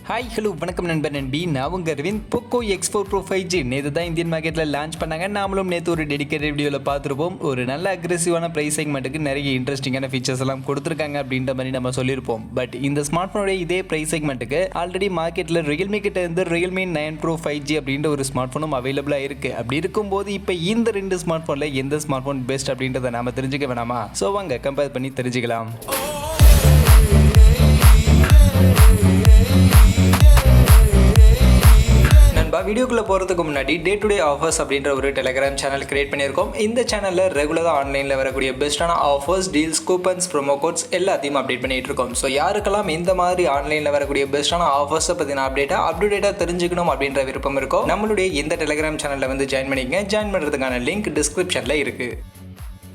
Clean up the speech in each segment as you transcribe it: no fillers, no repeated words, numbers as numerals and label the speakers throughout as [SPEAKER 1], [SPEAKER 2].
[SPEAKER 1] Hi hello வணக்கம் நண்பர் நண்பி. நான் உங்கள் Aravind. Poco X4 Pro 5G நேற்று தான் இந்தியன் மார்க்கெட்டில் லான்ச் பண்ணாங்க. நாமளும் நேற்று ஒரு டெடிகேட்டட் வீடியோவில் பார்த்துருப்போம். ஒரு நல்ல அக்ரெசிவான ப்ரைஸ் செக்மெண்ட்டுக்கு நிறைய இன்ட்ரெஸ்டிங்கான ஃபீச்சர்ஸ் எல்லாம் கொடுத்துருக்காங்க அப்படின்ற மாதிரி நம்ம சொல்லியிருப்போம். பட் இந்த ஸ்மார்ட் ஃபோனுடைய இதே ப்ரைஸ் செக்மெண்ட்டுக்கு ஆல்ரெடி மார்க்கெட்டில் Realme கிட்ட இருந்து Realme 9 Pro 5G அப்படின்ற ஒரு ஸ்மார்ட் ஃபோனும் அவைலபிளாக இருக்குது. அப்படி இருக்கும்போது இப்போ இந்த ரெண்டு ஸ்மார்ட் ஃபோனில் எந்த ஸ்மார்ட் ஃபோன் பெஸ்ட் அப்படின்றத நாம தெரிஞ்சுக்க வேணாமா? ஸோ வாங்க கம்பேர் பண்ணி தெரிஞ்சுக்கலாம். வீடியோக்குள்ள போகிறதுக்கு முன்னாடி டே டு டே ஆஃபர்ஸ் அப்படின்ற ஒரு டெலிகிராம் சேனல் கிரியேட் பண்ணியிருக்கோம். இந்த சேனலில் ரெகுலராக ஆன்லைனில் வரக்கூடிய பெஸ்ட்டான offers, deals, coupons, promo quotes எல்லாத்தையும் அப்டேட் பண்ணிட்டு இருக்கோம். ஸோ யாருக்கெல்லாம் இந்த மாதிரி ஆன்லைனில் வரக்கூடிய பெஸ்ட்டான ஆஃபர்ஸை பற்றின அப்டேட்டாக தெரிஞ்சுக்கணும் அப்படின்ற விருப்பம் இருக்கோ நம்மளுடைய இந்த டெலிகிராம் சேனலில் வந்து ஜாயின் பண்ணிக்கங்க. ஜாயின் பண்ணுறதுக்கான லிங்க் டிஸ்கிரிப்ஷனில் இருக்குது.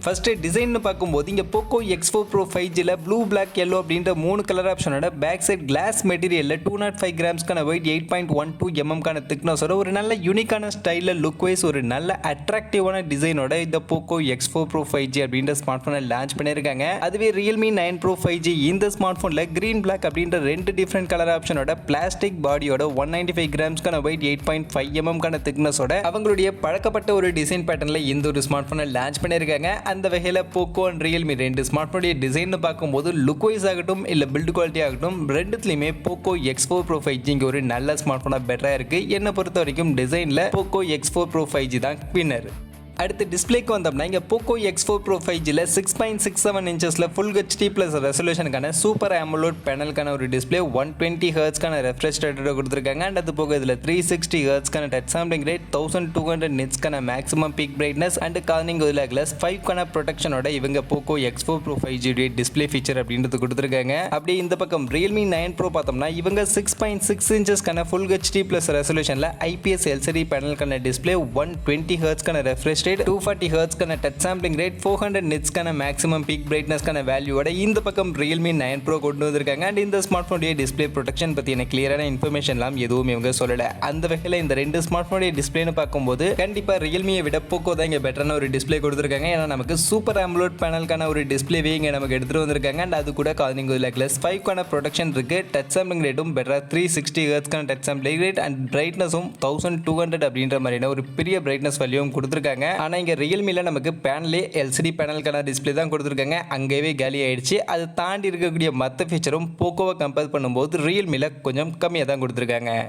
[SPEAKER 1] ஃபஸ்ட்டு டிசைன்னு பார்க்கும்போது இங்கே Poco X4 Pro 5Gயில் ப்ளூ பிளாக் எல்லோ அப்படின்ற 3 கலர் ஆப்ஷனோட பேக் சைட் கிளாஸ் மெட்டீரியலில் 205 கிராம்ஸ்க்கான வெயிட் 8.12 mm திக்னஸோட ஒரு நல்ல யூனிக்கான ஸ்டைலில் லுக் வைஸ் ஒரு நல்ல அட்ராக்டிவான டிசைனோட இந்த Poco X4 Pro 5G அப்படின்ற ஸ்மார்ட் ஃபோனை லான்ச் பண்ணியிருக்காங்க. அதுவே Realme 9 Pro 5G இந்த ஸ்மார்ட் ஃபோனில் க்ரீன் பிளாக் அப்படின்ற 2 டிஃப்ரெண்ட் கலர் ஆப்ஷனோட பிளாஸ்டிக் பாடியோட 195 கிராம்ஸ்க்கான வெயிட் 8.5 mm திக்னஸோட அவங்களுடைய பழக்கப்பட்ட ஒரு டிசைன் பேட்டர்னில் இந்த ஒரு ஸ்மார்ட் ஃபோனை லான்ச் பண்ணியிருக்காங்க. அந்த வகையில் Poco அண்ட் Realme ரெண்டு ஸ்மார்ட் ஃபோனுடைய டிசைன் பார்க்கும்போது லுக் வைஸ் ஆகட்டும் இல்லை பில்ட் குவாலிட்டி ஆகட்டும் ரெண்டுத்துலையுமே Poco X4 Pro 5G இங்கே ஒரு நல்ல ஸ்மார்ட் ஃபோனாக பெட்டராக இருக்குது. என்னை பொறுத்த வரைக்கும் டிசைனில் Poco X4 Pro 5G தான் வின்னர். அடுத்து டிஸ்பிளேக்கு வந்தோம்னா இங்கே Poco X4 Pro 5Gயில் 6.67 இன்ச்சஸில் ஃபுல் ஹெச்டி ப்ளஸ் ரெசல்யூஷனுக்கான சூப்பர் AMOLED பேனலுக்கான ஒரு டிஸ்பிளே 120 ஹெர்ட்ஸ்க்கான ரெஃப்ரெஷ் ரேட்டோட கொடுத்துருக்காங்க. அண்ட் அது போக இதில் 360 ஹெர்ட்ஸ்க்கான டச் சாம்பிளிங் ரேட், 1200 நிட்ஸ்க்கான maximum peak brightness and Corning gorilla glass 5க்கான ப்ரொடெக்ஷனோட இவங்க Poco X4 Pro 5G display feature அப்படின்றது கொடுத்துருக்காங்க. அப்படியே இந்த பக்கம் Realme 9 Pro பார்த்தோம்னா இவங்க 6.6 இன்ச்சஸ்க்கான ஃபுல் ஹெச்டி ப்ளஸ் ரெசல்யூஷனில் IPS LCD பேனலுக்கான டிஸ்பிளே 120 ஹெர்ட்ஸ்க்கான ரெஃப்ரெஷ் 240 ஹெர்ட்ஸ்க்கான டச் சாம்பிளிங் ரேட், 400 நிட்ஸ்க்கான மேக்ஸிமம் பீக் பிரைட்னஸ்க்கான வேல்யூவோட இந்த பக்கம் Realme 9 Pro கொண்டு வந்திருக்காங்க. அண்ட் இந்த ஸ்மார்ட் ஃபோனுடைய டிஸ்பிளே ப்ரொடெக்ஷன் பற்றின கிளியரான இன்ஃபர்மேஷன்லாம் எதுவும் இவங்க சொல்லலை. அந்த வகையில் இந்த ரெண்டு ஸ்மார்ட் ஃபோனுடைய டிஸ்பிளேன்னு பார்க்கும்போது கண்டிப்பாக Realmeயை விட Poco தான் இங்கே பெட்டரான ஒரு டிஸ்பிளே கொடுத்துருக்காங்க. ஏன்னா நமக்கு சூப்பர் AMOLED பேனலுக்கான ஒரு டிஸ்பிளேவே இங்கே நமக்கு எடுத்துகிட்டு வந்திருக்காங்க. அண்ட் அது கூட கார்னிங் ஒயிலா கிளாஸ் 5க்கான ப்ரொடெக்ஷன் இருக்குது. டச் சாம்பிளிங் ரேட்டும் பெட்டராக 360 ஹெர்ட்ஸ்க்கான டச் சாம்பிளிங் ரேட் அண்ட் பிரைட்னஸும் 1200 அப்படின்ற மாதிரியான ஒரு பெரிய பிரைட்னஸ் வேல்யூவும் கொடுத்துருக்காங்க. ஆனால் இங்கே Realmeல நமக்கு பேனலே LCD பேனலுக்கான டிஸ்பிளே தான் கொடுத்துருக்காங்க. அங்கேயே காலி ஆயிடுச்சு. அது தாண்டி இருக்கக்கூடிய மற்ற ஃபீச்சரும் Pocoவை கம்பேர் பண்ணும்போது Realmeல கொஞ்சம் கம்மியாக தான் கொடுத்துருக்காங்க.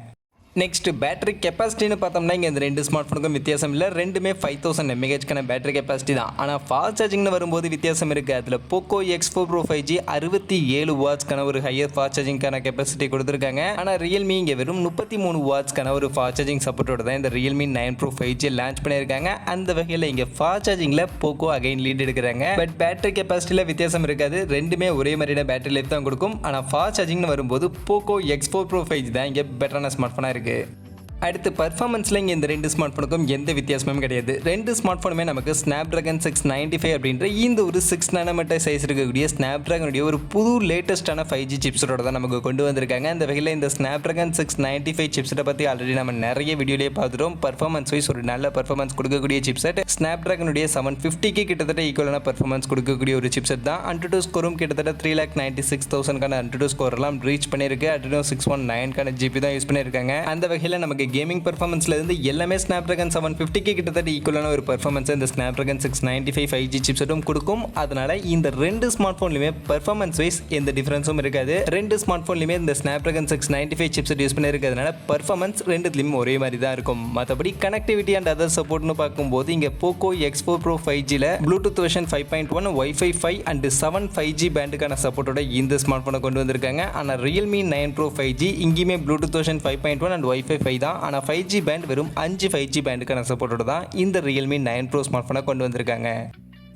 [SPEAKER 1] நெக்ஸ்ட் பேட்டரி கெப்பாசிட்டின்னு பார்த்தோம்னா இங்கே இந்த ரெண்டு ஸ்மார்ட் ஃபோனுக்கும் வித்தியாசம் இல்லை. ரெண்டுமே 5000 mAhக்கான பேட்டரி கெப்பாசிட்டி தான். ஆனால் ஃபாஸ்ட் சார்ஜிங்னு வரும்போது வித்தியாசம் இருக்குது. அதில் Poco X4 Pro 5G 67 வாட்ஸ்க்கான ஒரு ஹையர் ஃபாஸ்ட் சார்ஜிங்கான கெப்பாசிட்டி கொடுத்துருக்காங்க. ஆனால் Realme இங்கே வெறும் 33 வாட்ஸ்க்கான ஒரு ஃபாஸ்ட் சார்ஜிங் சப்போர்ட்டோட தான் இந்த Realme 9 Pro 5G லான்ச் பண்ணியிருக்காங்க. அந்த வகையில் இங்கே ஃபாஸ்ட் சார்ஜிங்கில் Poco அகைன் லீட் எடுக்கிறாங்க. பட் பேட்டரி கெப்பாசிட்டியில் வித்தியாசம் இருக்காது. ரெண்டுமே ஒரே மாதிரியான பேட்டரி லைஃப் தான் கொடுக்கும். ஆனால் ஃபாஸ்ட் சார்ஜிங்னு வரும்போது Poco X4 Pro 5G தான் இங்கே பெட்டரான ஸ்மார்ட் ஃபோனாக இருக்குது. அடுத்து பர்ஃபார்மன்ஸில் இங்கே இந்த ரெண்டு ஸ்மார்ட் ஃபோனுக்கும் எந்த வித்தியாசமும் கிடையாது. ரெண்டு ஸ்மார்ட் ஃபோனுமே நமக்கு Snapdragon 695 அப்படின்ற இந்த ஒரு 6 nm சைஸ் இருக்கக்கூடிய Snapdragonடைய ஒரு புது லேட்டஸ்டான 5G சிப்ஸோட தான் நமக்கு கொண்டு வந்திருக்காங்க. அந்த வகையில் இந்த Snapdragon 695 சிப்ஸை பற்றி ஆல்ரெடி நம்ம நிறைய வீடியோலேயே பார்த்துட்டோம். பர்ஃபார்மன்ஸ் வைஸ் ஒரு நல்ல பர்ஃபார்மன்ஸ் கொடுக்கக்கூடிய சிப்செட். Snapdragonடைய 750க்கு கிட்டத்தட்ட ஈக்குவலான பர்ஃபார்மன்ஸ் கொடுக்கக்கூடிய ஒரு சிப்செட் தான். Antutu ஸ்கோரும் கிட்டத்தட்ட 3,96,000க்கான Antutu ஸ்கோர்லாம் ரீச் பண்ணியிருக்கு. Adreno 619க்கான GB தான் யூஸ் பண்ணியிருக்காங்க. அந்த வகையில் நமக்கு கேமிங் பர்ஃபார்மன்ஸ்ல இருந்து எல்லாமே Snapdragon 750க்கு கிட்டத்தட்ட ஈக்குவலான ஒரு பர்ஃபார்மன்ஸ் இந்த Snapdragon 695 5G சிப்செட்டும் கொடுக்கும். அதனால இந்த ரெண்டு ஸ்மார்ட் ஃபோன்லையுமே பர்ஃபார்மன்ஸ் வைஸ் எந்த டிஃபரன்ஸும் இருக்காது. ரெண்டு ஸ்மார்ட் ஃபோன்லையுமே இந்த Snapdragon 695 சிப்செட் யூஸ் பண்ணியிருக்கிறதுனால பர்ஃபார்மன்ஸ் ரெண்டுத்துலையும் ஒரே மாதிரி தான் இருக்கும். மற்றபடி கனெக்டிவிட்டி அண்ட் அதர் சப்போர்ட்னு பார்க்கும்போது இங்கே Poco X4 Pro 5Gல Bluetooth version 5.1, Wi-Fi 5 and 7 5G பேண்டுக்கான சப்போர்ட்டோட இந்த ஸ்மார்ட் ஃபோனை கொண்டு வந்திருக்காங்க. ஆனால் Realme 9 Pro 5G இங்கேயுமே Bluetooth வெர்ஷன் 5.1 அண்ட் Wi-Fi 5 தான். ஆனால் 5G பேண்ட் வெறும் 5 5G பேண்டுக்கான சப்போர்ட்டோட தான் இந்த Realme 9 Pro ஸ்மார்ட் ஃபோனை கொண்டு வந்திருக்காங்க.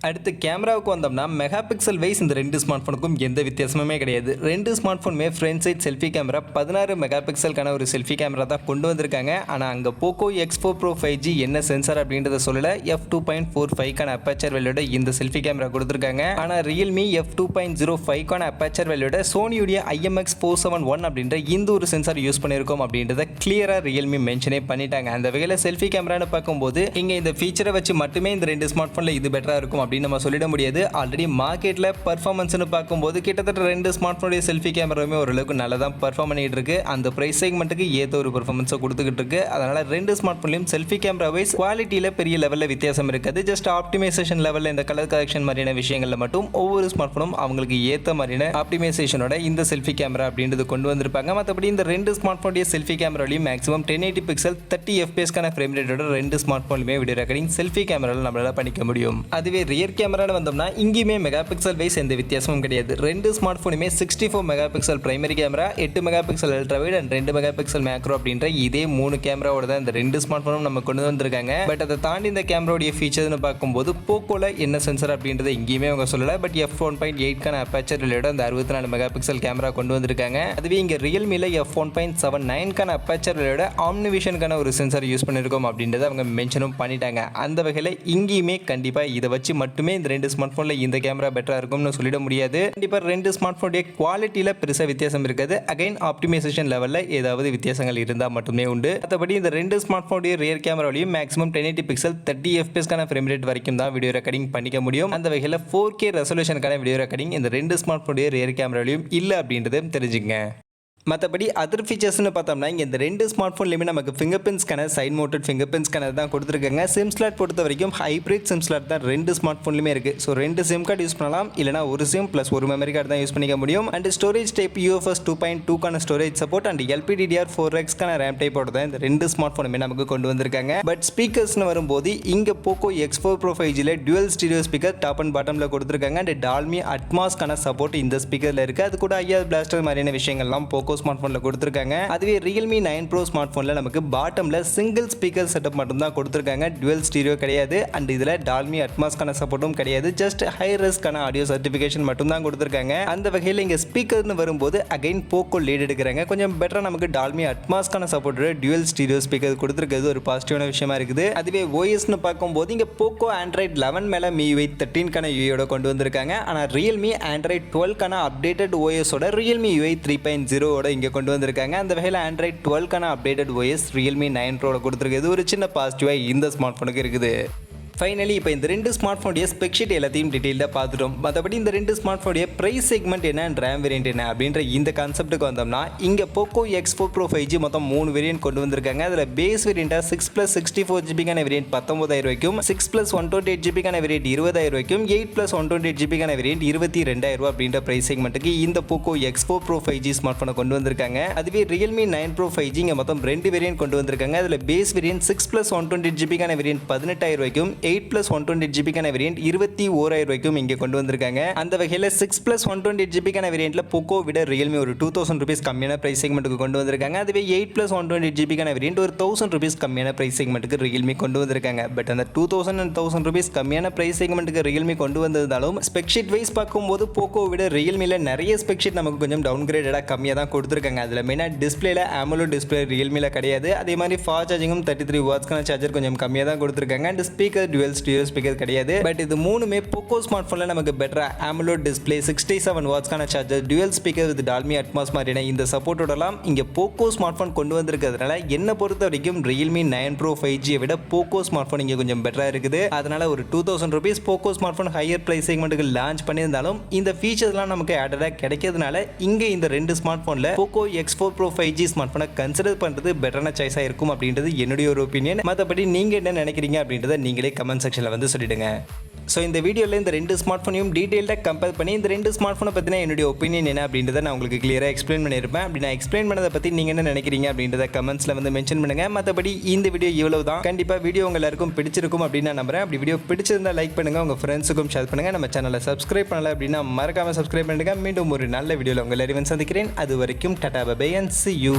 [SPEAKER 1] அடுத்து கேமராவுக்கு வந்தோம்னா மெகா பிக்சல் வைஸ் இந்த ரெண்டு ஸ்மார்ட் ஃபோனுக்கும் எந்த வித்தியாசமுமே கிடையாது. ரெண்டு ஸ்மார்ட் ஃபோனுமே front side selfie camera 16 mega பிக்சலுக்கான ஒரு செல்ஃபி கேமரா தான் கொண்டு வந்திருக்காங்க. ஆனால் அங்கே Poco X4 Pro 5G என்ன சென்சார் அப்படின்றத சொல்லலை. f2.45க்கான அப்பேச்சர் வேல்யூட இந்த செல்ஃபி கேமரா கொடுத்துருக்காங்க. ஆனால் Realme f2.05க்கான அப்பேச்சர் வேல்யூட சோனியுடைய IMX471 அப்படின்ற இந்த ஒரு சென்சார் யூஸ் பண்ணியிருக்கோம் அப்படின்றத கிளியராக Realme மென்ஷனே பண்ணிட்டாங்க. அந்த வகையில் செல்ஃபி கேமரான்னு பார்க்கும்போது இங்கே இந்த ஃபீச்சரை வச்சு மட்டுமே இந்த ரெண்டு ஸ்மார்ட் ஃபோனில் இது பெட்டராக இருக்கும் அப்படின்னு நம்ம சொல்லிட முடியாது. ஆல்ரெடி மார்க்கெட்டில் பர்ஃபார்மன்ஸ்னு பார்க்கும்போது கிட்டத்தட்ட ரெண்டு ஸ்மார்ட் ஃபோனுடைய செல்ஃபி கேமராவுமே ஓரளவுக்கு நல்லா தான் பர்ஃபார்ம் பண்ணிட்டு இருக்கு. அந்த ப்ரைஸ் செக்மெண்ட்டுக்கு ஏற்ற ஒரு பர்ஃபார்மன்ஸை கொடுத்துக்கிட்டு இருக்கு. அதனால ரெண்டு ஸ்மார்ட் ஃபோன்லையும் செல்ஃபி கேமரா வைஸ் குவாலிட்டியில் பெரிய லெவலில் வித்தியாசம் இருக்காது. ஜஸ்ட் ஆப்டிமைசேஷன் லெவலில் இந்த கலர் கரெக்ஷன் மாதிரியான விஷயங்களில் மட்டும் ஒவ்வொரு ஸ்மார்ட் ஃபோனும் அவங்களுக்கு ஏற்ற மாதிரியான ஆப்டிமைசேஷனோட இந்த செல்ஃபி கேமரா அப்படின்றது கொண்டு வந்திருப்பாங்க. மற்றபடி இந்த ரெண்டு ஸ்மார்ட் ஃபோனுடைய செல்ஃபி கேமராலையும் மேக்ஸிமம் 1080 பிக்சல் 30 எஃப்பிஎஸ்க்கான ஃப்ரேம் ரேட்டோட ரெண்டு ஸ்மார்ட் ஃபோன்லையுமே வீடியோ ரெக்கார்டிங் செல்ஃபி கேமராவில் நம்மளால பண்ணிக்க முடியும். அதுவே ரியர் கேமராவில் வந்தோம்னா இங்கேயுமே மெகா பிக்சல் வைஸ் எந்த வித்தியாசமும் கிடையாது. ரெண்டு ஸ்மார்ட் ஃபோனுமே 64 mega pixel primary camera, 8 mega pixel ultra wide and 2 mega pixel macro அப்படின்ற இதே 3 கேமராவோட தான் இந்த ரெண்டு ஸ்மார்ட் ஃபோனும் நம்ம கொண்டு வந்திருக்காங்க. பட் அதை தாண்டி இந்த கேமராவுடைய ஃபீச்சர்ஸ்னு பார்க்கும்போது போக்கோல என்ன சென்சர் அப்படின்றத இங்கேயுமே அவங்க சொல்லலை. பட் f1.8க்கான அபேச்சர் ரிலேட்டட் அந்த 64 மெகா பிக்சல் கேமரா கொண்டு வந்திருக்காங்க. அதுவே இங்கே ரியல்மியில் f1.79க்கான அபேச்சர் ரிலேட்டட் ஆம்னிவிஷனுக்கான ஒரு சென்சார் யூஸ் பண்ணியிருக்கோம் அப்படின்றத அவங்க மென்ஷனும் பண்ணிட்டாங்க. அந்த வகையில் இங்கேயுமே கண்டிப்பாக இதை வச்சு மட்டுமே இந்த ரெண்டு ஸ்மார்ட் ஃபோனில் இந்த கேமரா பெட்டராக இருக்கும்னு சொல்லிட முடியாது. கண்டிப்பாக ரெண்டு ஸ்மார்ட் ஃபோனுடைய குவாலிட்டியில் பெருசாக வித்தியாசம் இருக்காது. அகைன் ஆப்டிமைசேஷன் லெவலில் ஏதாவது வித்தியாசங்கள் இருந்தால் மட்டுமே உண்டு. மற்றபடி இந்த ரெண்டு ஸ்மார்ட் ஃபோனுடைய ரியர் கேமராலையும் மேக்ஸிமம் 1080 பிக்சல் 30 எஃப்பிஎஸ்க்கான ஃப்ரேம் ரேட் வரைக்கும் தான் வீடியோ ரெக்கார்டிங் பண்ணிக்க முடியும். அந்த வகையில் 4K ரெசல்யூஷனுக்கான வீடியோ ரெக்கார்டிங் இந்த ரெண்டு ஸ்மார்ட் ஃபோனுடைய ரியர் கேமராலையும் இல்லை அப்படின்றத தெரிஞ்சுங்க. மற்றபடி அதர் ஃபீச்சர்ஸ்னு பார்த்தோம்னா இங்கே இந்த ரெண்டு ஸ்மார்ட் ஃபோன்லையுமே நமக்கு fingerprint scanner, side mounted fingerprint scanner தான் கொடுத்துருக்காங்க. சிம் ஸ்லாட் பொறுத்த வரைக்கும் ஹைப்ரிட் சிம் ஸ்லாட் தான் ரெண்டு ஸ்மார்ட் ஃபோன்லையுமே இருக்குது. ஸோ ரெண்டு சிம் கார்டு யூஸ் பண்ணலாம், இல்லைனா ஒரு சிம் ப்ளஸ் ஒரு மெமரி கார்டு தான் யூஸ் பண்ணிக்க முடியும். அண்ட் ஸ்டோரேஜ் டைப் UFS 2.2க்கான ஸ்டோரேஜ் சப்போர்ட் அண்ட் LPDDR4Xக்கான ரேம் டைப்போட தான் இந்த ரெண்டு ஸ்மார்ட் ஃபோனுமே நமக்கு கொண்டு வந்திருக்காங்க. பட் ஸ்பீக்கர்ஸ்னு வரும்போது இங்கே Poco X4 Pro 5Gல dual stereo speaker top and பாட்டமில் கொடுத்துருக்காங்க. அண்ட் டால்மி அட்மாஸ்க்கான சப்போர்ட் இந்த ஸ்பீக்கரில் இருக்குது. அது கூட ஐஆர் பிளாஸ்டர் மாதிரியான விஷயங்கள்லாம் Poco ஸ்மார்ட் ஃபோனில் கொடுத்துருக்காங்க. அதுவே Realme 9 Pro ஸ்மார்ட் ஃபோன்ல நமக்கு பாட்டம்ல சிங்கிள் ஸ்பீக்கர் செட்டப் மட்டும் தான் கொடுத்துருக்காங்க. டுவல் ஸ்டீரியோ கிடையாது. அண்ட் இதில் டால்மி அட்மாஸ்க்கான சப்போர்ட்டும் கிடையாது. ஜஸ்ட் ஹை ரெஸ்க்கான ஆடியோ சர்டிஃபிகேஷன் மட்டும் தான் கொடுத்துருக்காங்க. அந்த வகையில் இங்கே ஸ்பீக்கர்னு வரும்போது அகைன் Poco லீட் எடுக்கிறாங்க. கொஞ்சம் பெட்டராக நமக்கு டால்மி அட்மாஸ்க்கான சப்போர்ட் டுவல் ஸ்டீரியோ ஸ்பீக்கர் கொடுத்துருக்கிறது ஒரு பாசிட்டிவான விஷயமா இருக்குது. அதுவே OSன்னு பார்க்கும்போது இங்கே Poco Android 11 மேலே MIUI 13க்கான UI கொண்டு வந்திருக்காங்க. ஆனால் Realme Android 12க்கான அப்டேட்டட் OSோட Realme UI 3.0 இங்கே கொண்டு வந்திருக்காங்க. அந்த வகையில் Android 12க்கான அப்டேட்டட் OS Realme 9 Pro கொடுத்துருக்குது. ஒரு சின்ன பாசிட்டிவாக இந்த ஸ்மார்ட் ஃபோனுக்கு இருக்குது. ஃபைனலி இப்போ இந்த ரெண்டு ஸ்மார்ட் ஃபோனுடைய ஸ்பெக் ஷீட் எல்லாத்தையும் டீட்டெயிலாக பார்த்துட்டோம். மற்றபடி இந்த ரெண்டு ஸ்மார்ட் ஃபோனுடைய ப்ரைஸ் செக்மெண்ட் என்ன, ரேம் வேரியன்ட் என்ன அப்படின்ற இந்த கான்செப்ட்டுக்கு வந்தோம்னா இங்கே Poco X4 Pro 5G மொத்தம் 3 வேரியன்ட் கொண்டு வந்திருக்காங்க. அதில் பேஸ் வேரியண்ட்டாக 6+64GB வேரியன்ட் 19,000 ரூபாய்க்கும், 6+128GB வேரியன்ட் 20,000 ரூபாய்க்கும், 8+128GB வேரியன்ட் 22,000 ரூபாய் அப்படின்ற ப்ரைஸ் செக்மெண்ட்டுக்கு இந்த Poco X4 Pro 5G smart ஃபோனை கொண்டு வந்திருக்காங்க. அதுவே Realme 9 Pro 5G இங்கே மொத்தம் 2 வேரியன்ட் கொண்டு வந்திருக்காங்க. அதில் பேஸ் வேரியன்ட் 6+128GB வேரியன்ட் 18,000 ரூபாய்க்கும், 8+128GB வேரியன்ட் 21,000 ரூபாய்க்கும் இங்கே கொண்டு வந்திருக்காங்க. அந்த வகையில் 6+128GB வேரியன்ட்ல Poco விட Realme ஒரு 2,000 rupees கம்மியான பிரைஸ் செக்மெண்ட்டுக்கு கொண்டு வந்திருக்காங்க. அதுவே 8+128GB வேரியன்ட் ஒரு 1,000 rupees கம்மியான பிரைஸ் செக்மெண்ட்டுக்கு Realme கொண்டு வந்திருக்காங்க. பட் அந்த 2,000 and 1,000 rupees கம்மியான பிரைஸ் செக்மெண்ட்டுக்கு Realme கொண்டு வந்திருந்தாலும் ஸ்பெக் ஷீட் வைஸ் பார்க்கும்போது Poco விட Realmeல நிறைய ஸ்பெக் ஷீட் நமக்கு கொஞ்சம் டவுன் கிரேடடாக கம்மியாக தான் கொடுத்துருக்காங்க. அதில் மெயினாக டிஸ்பிளேல AMOLED டிஸ்பிளே Realmeல கிடையாது. அதே மாதிரி ஃபாஸ்ட் சார்ஜிங்கும் 33 வாட்ஸ்க்கான சார்ஜர் கொஞ்சம் கம்மியாக தான் கொடுத்துருக்காங்க. And speaker dual stereo speaker கிடையாது. பட் இது மூணுமே Poco ஸ்மார்ட் ஃபோனில் நமக்கு பெட்டரா AMOLED டிஸ்பிளே 67 வாட்ஸ்க்கான charger dual speaker with Dolby Atmos மாதிரியான இந்த சப்போர்ட்டோடலாம் இங்கே Poco ஸ்மார்ட் ஃபோன் கொண்டு வந்திருக்கிறதுனால என்னை பொறுத்த வரைக்கும் Realme 9 Pro 5G விட Poco ஸ்மார்ட் ஃபோன் இங்கே கொஞ்சம் பெட்டராக இருக்குது. அதனால ஒரு 2,000 rupees Poco smart phone higher price செக்மெண்ட்டுக்கு லான்ச் பண்ணியிருந்தாலும் இந்த ஃபீச்சர்ஸ்லாம் நமக்கு ஆடடாக கிடைக்கிறதுனால இங்கே இந்த ரெண்டு ஸ்மார்ட் ஃபோனில் Poco X4 Pro 5G smart ஃபோனை கன்சிடர் பண்ணுறது பெட்டரான சாய்ஸாக இருக்கும் அப்படின்றது என்னுடைய ஒரு ஒப்பீனியன். மற்றபடி நீங்கள் என்ன நினைக்கிறீங்க அப்படின்றத நீங்களே கமெண்ட் செக்ஷனில் வந்து சொல்லிடுங்க. ஸோ இந்த வீடியோவில் இந்த ரெண்டு ஸ்மார்ட் ஃபோனையும் டீட்டெயிலாக கம்பேர் பண்ணி இந்த ரெண்டு ஸ்மார்ட் ஃபோனை பற்றின என்னுடைய ஒப்பீனியன் என்ன அப்படின்றத நான் உங்களுக்கு கிளியராக எக்ஸ்பிளைன் பண்ணியிருப்பேன். அப்படி நான் எக்ஸ்பிளைன் பண்ணதை பற்றி நீங்கள் என்ன நினைக்கிறீங்க அப்படின்றத கமெண்ட்ஸில் வந்து மென்ஷன் பண்ணுங்கள். மற்றபடி இந்த வீடியோ இவ்வளவு தான். கண்டிப்பாக வீடியோ உங்கள் எல்லாருக்கும் பிடிச்சிருக்கும் அப்படின்னு நான் நம்புறேன். அப்படி வீடியோ பிடிச்சிருந்தால் லைக் பண்ணுங்கள், உங்கள் ஃப்ரெண்ட்ஸுக்கும் ஷேர் பண்ணுங்கள். நம்ம சேனலை சப்ஸ்கிரைப் பண்ணலை அப்படின்னா மறக்காமல் சப்ஸ்கிரைப் பண்ணுங்கள். மீண்டும் ஒரு நல்ல வீடியோவில் உங்கள் எல்லாரையும் சந்திக்கிறேன். அது வரைக்கும் tata bye bye and see you.